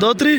2-3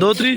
2-3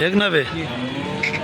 1,90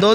2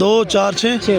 2 4 6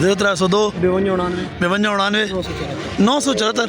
0302 5299 974 974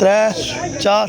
3 4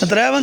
53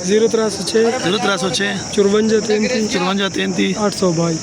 0306 0306 54 33 54 33 822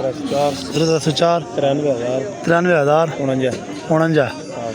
4 0304 93000 93,000 49 49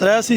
83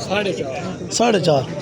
4.5 4.5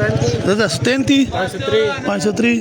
33 503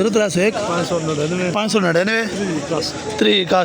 0301 599 381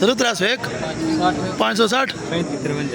0301 560 35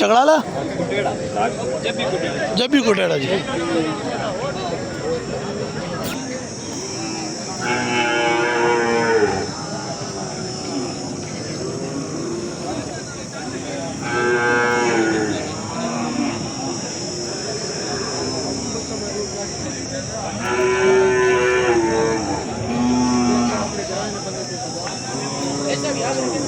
चकड़ाला जब भी कुटेड़ा जी ऐसा भी